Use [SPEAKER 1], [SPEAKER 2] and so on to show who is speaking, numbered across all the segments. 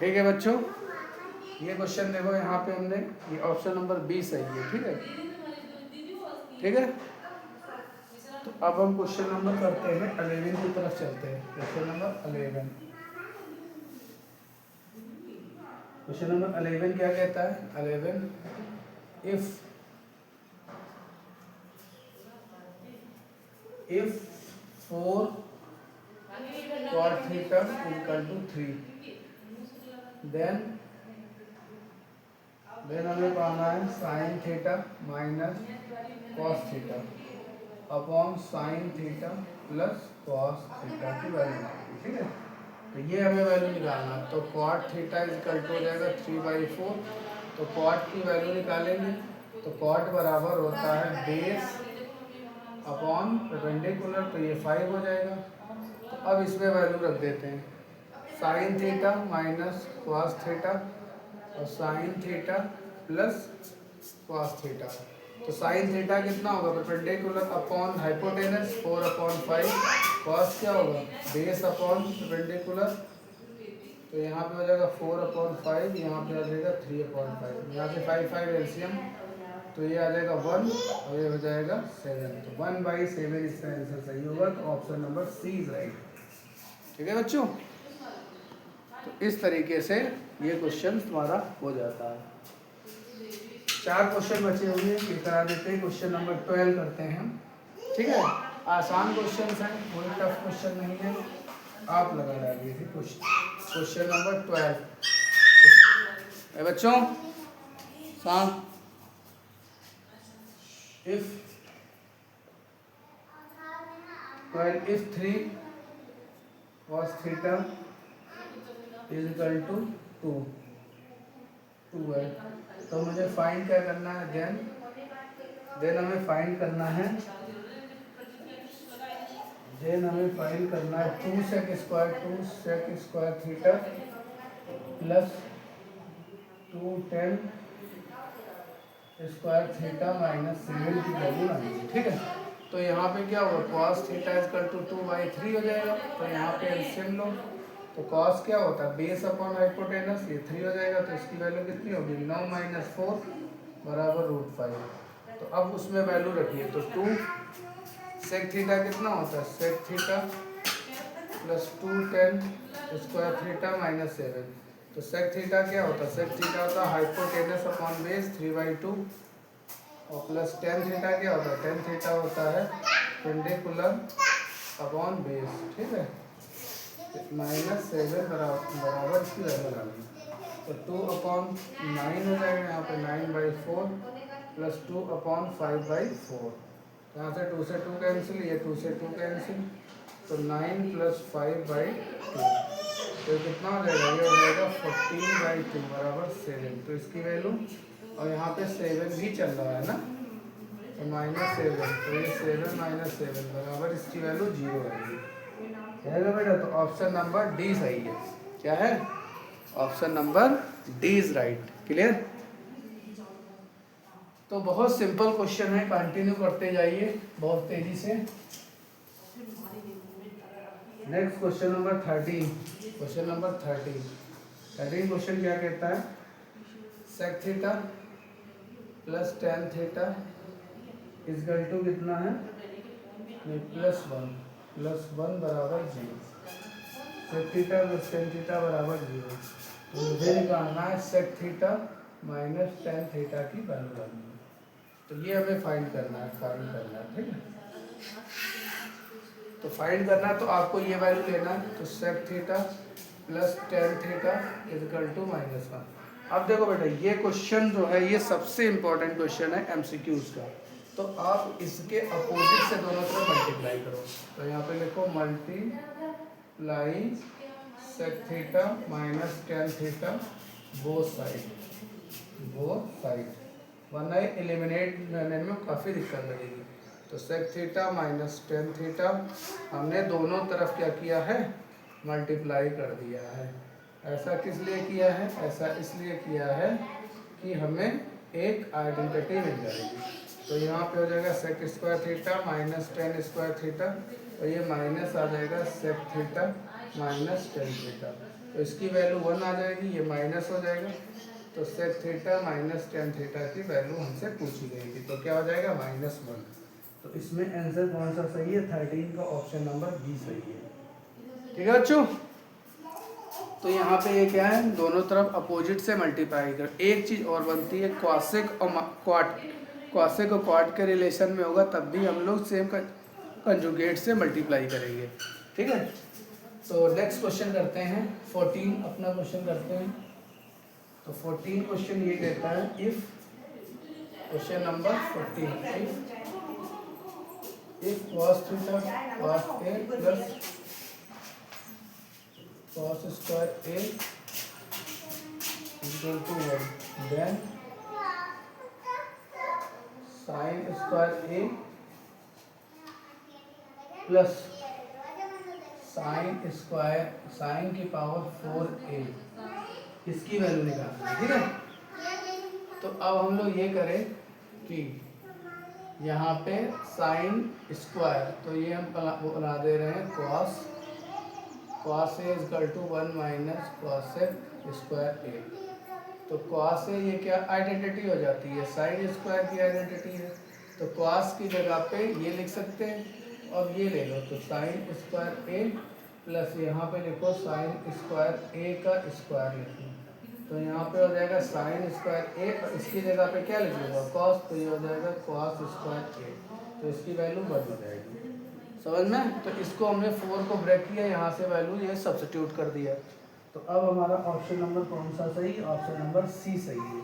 [SPEAKER 1] ठीक है बच्चों, ये क्वेश्चन देखो यहाँ पे हमने ये ऑप्शन नंबर 20 सही है। ठीक है, ठीक है। तो अब हम क्वेश्चन नंबर करते हैं 11 की तरफ चलते हैं। क्वेश्चन नंबर 11, क्वेश्चन नंबर 11 क्या कहता है? 11, if 4 cot theta is equal to 3, then हमें पाना है sine theta minus cos theta upon sine theta plus cos theta की वैल्यू। ठीक है, तो ये हमें वैल्यू निकालना है। तो cot theta is equal to हो जाएगा 3/4। तो कॉट की वैल्यू निकालेंगे तो कॉट बराबर होता है बेस अपॉन परपेंडिकुलर, तो ये 5 हो जाएगा। तो अब इसमें वैल्यू रख देते हैं, sine theta minus cos theta और sine theta plus cos theta. तो साइन थीटा कितना होगा? Perpendicular upon hypotenuse 4/5। कॉस क्या होगा? बेस अपॉन परपेंडिकुलर, तो यहाँ पे हो जाएगा 4/5, यहाँ पे आ जाएगा 3/5। यहाँ से 5 एलसीएम, तो ये आ जाएगा 1 और ये हो जाएगा 7। तो 1/7 इसका आंसर सही होगा। तो option number C is right. ठीक है बच्चों, तो इस तरीके से ये क्वेश्चन तुम्हारा हो जाता है। 4 क्वेश्चन बचे हुए हैं, ये करा देते हैं। क्वेश्चन नंबर 12 करते हैं हम। ठीक है, आसान क्वेश्चन है, कोई टफ क्वेश्चन नहीं है, आप लगा डालिए। क्वेश्चन नंबर 12 बच्चों, if 3 cos theta is equal to 2 है, तो मुझे फाइंड क्या करना है? देन हमें फाइंड करना है 2 sec square theta plus 2 tan square theta minus 7 की वैल्यू आनी है। ठीक है, तो यहाँ पे क्या होगा? cos theta is equal to 2/3 हो जाएगा। तो यहाँ पे एलसीएम लो, तो cos क्या होता है? बेस अपॉन हाइपोटेनस, ये 3 हो जाएगा। तो इसकी वैल्यू कितनी होगी? 9 - 4 बराबर √5। तो अब उसमें वैल्यू रखिए, तो 2 sec थीटा कितना होता है? sec theta plus 2 tan square theta minus 7। तो sec थीटा क्या होता है? sec थीटा होता है हाइपोटेनस अपॉन बेस 3/2 और प्लस tan थीटा क्या होता है? tan थीटा होता है परपेंडिकुलर अपॉन बेस। ठीक है, -7 बराबर इसकी वैल्यू डालनी। तो 2/9 हो जाएगा, यहाँ पे 9/4 प्लस 2/5/4। यहाँ से 2 से 2 कैंसिल, ये 2 से 2 कैंसिल, तो 9 + 5/2। तो कितना हो जाएगा? ये हो जाएगा 14/2 बराबर 7। तो इसकी वैल्यू, और यहाँ पे 7 भी चल रहा है ना, तो -7, तो ये 7 - 7 बराबर इसकी वैल्यू 0 आएगी। है बेटा, तो ऑप्शन नंबर डी सही है। क्या है? Option number D is right. Clear? तो बहुत सिंपल क्वेश्चन है, कंटिन्यू करते जाइए बहुत तेजी से। Next question number 13। Question number 13 question क्या कहता है? sec theta plus tan theta is equal to कितना है? +1 बराबर 0। sec theta plus tan theta बराबर 0। तो मुझे निकालना है sec theta minus tan theta की वैल्यू डालनी है। तो ये हमें फाइंड करना है। ठीक है, तो फाइंड करना है, तो आपको ये वैल्यू लेना है। तो sec theta plus tan theta is equal to -1। अब देखो बेटा, ये क्वेश्चन जो है ये सबसे इम्पोर्टेंट क्वेश्चन है एमसीक्यूज का। तो आप इसके अपोजिट से दोनों तरफ मल्टीप्लाई करो। तो यहाँ पे लिखो multiply sec theta minus tan theta both side, वरना एलिमिनेट करने में काफ़ी दिक्कत लगेगी। तो sec theta minus tan theta हमने दोनों तरफ क्या किया है? मल्टीप्लाई कर दिया है। ऐसा किस लिए किया है? ऐसा इसलिए किया है कि हमें एक आइडेंटिटी मिल जाएगी। तो यहाँ पे हो जाएगा sec square theta minus tan square theta, और ये माइनस आ जाएगा sec theta minus tan theta. तो इसकी वैल्यू 1 आ जाएगी, ये माइनस हो जाएगा। तो sec theta minus tan theta की वैल्यू हमसे पूछी गई थी, तो क्या हो जाएगा -1। तो इसमें आंसर कौन सा सही है? 13 का ऑप्शन नंबर बी सही है। ठीक है बच्चों, तो यहाँ पे ये क्या है, दोनों तरफ अपोजिट से मल्टीप्लाई कर। एक चीज़ और बनती है, क्वासेक और क्वाट। क्वासेक और क्वाट के रिलेशन में होगा तब भी हम लोग सेम कंजुगेट से मल्टीप्लाई करेंगे। ठीक है, तो नेक्स्ट क्वेश्चन करते हैं 14 अपना क्वेश्चन करते हैं। तो 14 क्वेश्चन ये कहता है, if question number 14 if cos theta cos a plus cos square a equal to 1, then sin square a plus sin square sin की पावर 4a, इसकी वैल्यू निकालनी है। ठीक है, तो अब हम लोग ये करें कि यहाँ पे sin स्क्वायर, तो ये हम बना दे रहे हैं cos a equal to 1 minus cosec square a। तो cos a ये क्या आइडेंटिटी हो जाती है, sin स्क्वायर की आइडेंटिटी है। तो cos की जगह पे ये लिख सकते हैं और ये ले लो, तो sin स्क्वायर a प्लस यहाँ पे लिखो sin स्क्वायर a का स्क्वायर लिखो। तो यहाँ पे हो जाएगा sin स्क्वायर a और इसकी जगह पे क्या लिख लूँगा cos, तो ये हो जाएगा cos स्क्वायर a। तो इसकी वैल्यू 1 हो जाएगी, समझ में। तो इसको हमने 4 को ब्रेक किया, यहाँ से वैल्यू ये सब्स्टिट्यूट कर दिया। तो अब हमारा ऑप्शन नंबर कौन सा सही? ऑप्शन नंबर सी सही है।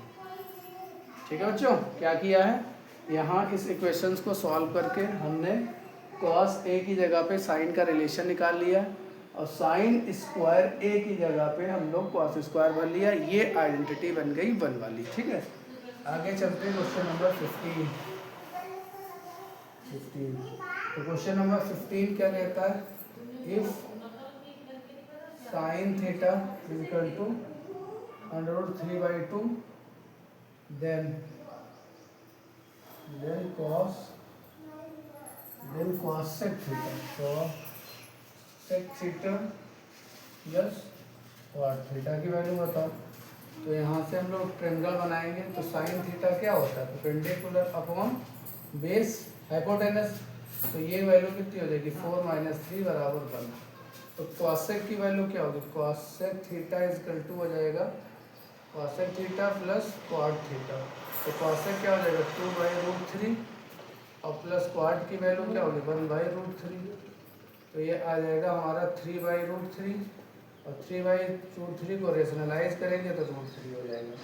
[SPEAKER 1] ठीक है बच्चों, क्या किया है, यहाँ इस इक्वेशंस को सॉल्व करके हमने cos a की जगह पे sin का रिलेशन निकाल लिया और sin स्क्वायर a की जगह पे हम लोग cos स्क्वायर भर लिया। ये आइडेंटिटी बन गई 1 वाली। ठीक है, आगे चलते हैं क्वेश्चन नंबर 15। तो क्वेश्चन नंबर 15 क्या कहता है, if sin theta equal to √3/2 then cosec theta plus cot theta की वैल्यू बताओ। तो यहाँ से हम लोग ट्रायंगल बनाएंगे। तो sin थीटा क्या होता है, परपेंडिकुलर अपॉन बेस हाइपोटेनस। तो ये वैल्यू कितनी हो जाएगी 4 - 3 = 1। तो cosec की वैल्यू क्या होगी, cosec थीटा इक्वल टू हो जाएगा cosec theta plus cot theta. तो cosec क्या हो जाएगा 2/√3 और प्लस cot की वैल्यू क्या होगी 1/√3। तो ये आ जाएगा हमारा 3/√3 और 3/√3 को रेशनलाइज करेंगे तो √3 हो जाएगा।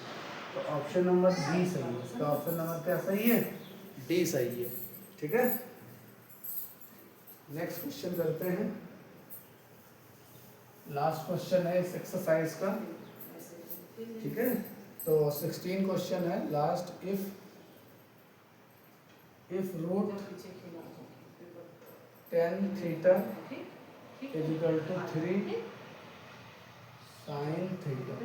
[SPEAKER 1] तो ऑप्शन नंबर डी सही है। इसका ऑप्शन नंबर क्या सही है, डी सही है। ठीक है, नेक्स्ट क्वेश्चन करते हैं। लास्ट क्वेश्चन है इस एक्सरसाइज का। ठीक है, तो 16 क्वेश्चन है last. If √10 theta equal to 3 sin theta